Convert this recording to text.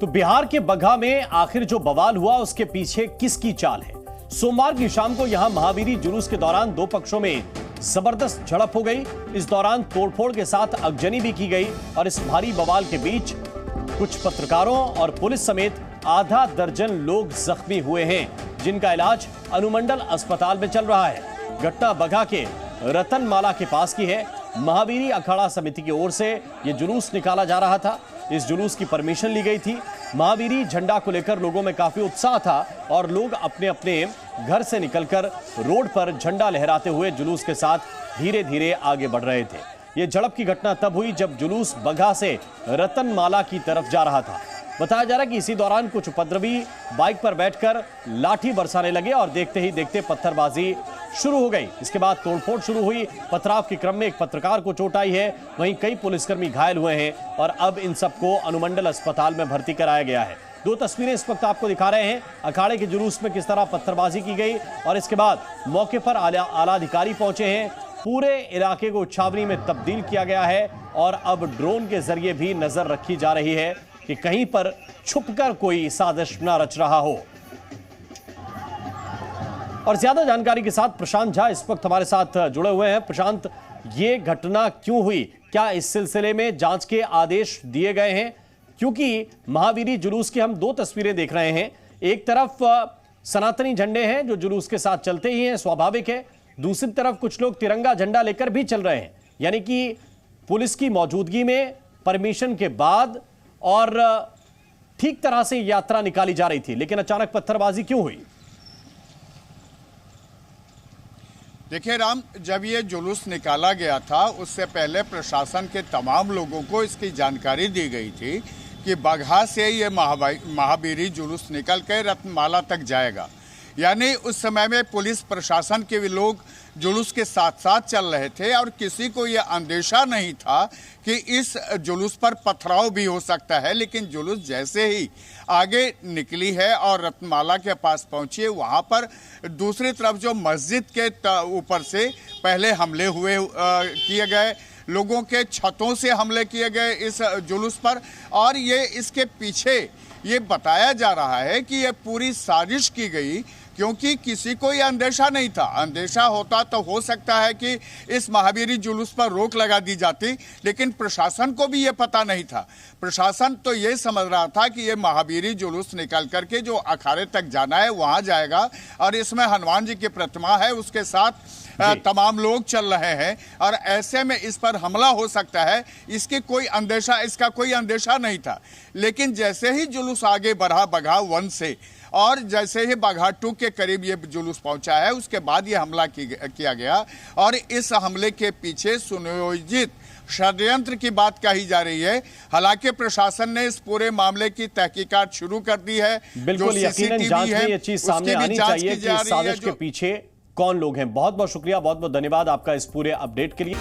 तो बिहार के बगहा में आखिर जो बवाल हुआ उसके पीछे किसकी चाल है? सोमवार की शाम को यहां महावीरी जुलूस के दौरान दो पक्षों में जबरदस्त झड़प हो गई। इस दौरान तोड़फोड़ के साथ अगजनी भी की गई और इस भारी बवाल के बीच कुछ पत्रकारों और पुलिस समेत आधा दर्जन लोग जख्मी हुए हैं, जिनका इलाज अनुमंडल अस्पताल में चल रहा है। घटना बगहा के रतनमाला के पास की है। महावीरी अखाड़ा समिति की ओर से यह जुलूस निकाला जा रहा था। इस जुलूस की परमिशन ली गई थी। महावीरी झंडा को लेकर लोगों में काफी उत्साह था और लोग अपने अपने घर से निकलकर रोड पर झंडा लहराते हुए जुलूस के साथ धीरे धीरे आगे बढ़ रहे थे। ये झड़प की घटना तब हुई जब जुलूस बगहा से रतनमाला की तरफ जा रहा था। बताया जा रहा है कि इसी दौरान कुछ उपद्रवी बाइक पर बैठकर लाठी बरसाने लगे और देखते ही देखते पत्थरबाजी शुरू हो गई। इसके बाद तोड़फोड़ शुरू हुई। पथराव के क्रम में एक पत्रकार को चोट आई है, वहीं कई पुलिसकर्मी घायल हुए हैं और अब इन सबको अनुमंडल अस्पताल में भर्ती कराया गया है। दो तस्वीरें इस वक्त आपको दिखा रहे हैं, अखाड़े के जुलूस में किस तरह पत्थरबाजी की गई और इसके बाद मौके पर आला अधिकारी पहुंचे हैं। पूरे इलाके को छावनी में तब्दील किया गया है और अब ड्रोन के जरिए भी नजर रखी जा रही है कि कहीं पर छुपकर कोई साजिश न रच रहा हो। और ज्यादा जानकारी के साथ प्रशांत झा इस वक्त हमारे साथ जुड़े हुए हैं। प्रशांत, ये घटना क्यों हुई? क्या इस सिलसिले में जांच के आदेश दिए गए हैं? क्योंकि महावीरी जुलूस की हम दो तस्वीरें देख रहे हैं। एक तरफ सनातनी झंडे हैं जो जुलूस के साथ चलते ही हैं, स्वाभाविक है। दूसरी तरफ कुछ लोग तिरंगा झंडा लेकर भी चल रहे हैं, यानी कि पुलिस की मौजूदगी में परमिशन के बाद और ठीक तरह से यात्रा निकाली जा रही थी, लेकिन अचानक पत्थरबाजी क्यों हुई? देखिए राम, जब ये जुलूस निकाला गया था उससे पहले प्रशासन के तमाम लोगों को इसकी जानकारी दी गई थी कि बगहा से ये महावीरी जुलूस निकल कर रतनमाला तक जाएगा। यानी उस समय में पुलिस प्रशासन के भी लोग जुलूस के साथ साथ चल रहे थे और किसी को ये अंदेशा नहीं था कि इस जुलूस पर पथराव भी हो सकता है। लेकिन जुलूस जैसे ही आगे निकली है और रतनमाला के पास पहुंची है, वहाँ पर दूसरी तरफ जो मस्जिद के ऊपर से पहले हमले किए गए, लोगों के छतों से हमले किए गए इस जुलूस पर। और ये इसके पीछे ये बताया जा रहा है कि ये पूरी साजिश की गई, क्योंकि किसी को यह अंदेशा नहीं था। अंदेशा होता तो हो सकता है कि इस महावीरी जुलूस पर रोक लगा दी जाती, लेकिन प्रशासन को भी ये पता नहीं था। प्रशासन तो ये समझ रहा था कि ये महावीरी जुलूस निकल करके जो अखाड़े तक जाना है वहाँ जाएगा और इसमें हनुमान जी की प्रतिमा है, उसके साथ तमाम लोग चल रहे हैं और ऐसे में इस पर हमला हो सकता है, इसका कोई अंदेशा नहीं था। लेकिन जैसे ही जुलूस आगे बढ़ा बगहा 1 से और जैसे ही बगहा 2 के करीब ये जुलूस पहुंचा है, उसके बाद ये हमला किया गया और इस हमले के पीछे सुनियोजित षड्यंत्र की बात कही जा रही है। हालांकि प्रशासन ने इस पूरे मामले की तहकीकात शुरू कर दी है। बिल्कुल, यकीनन जांच में ये चीज सामने आनी चाहिए कि इस साजिश के पीछे कौन लोग हैं। बहुत बहुत शुक्रिया, बहुत बहुत धन्यवाद आपका इस पूरे अपडेट के लिए।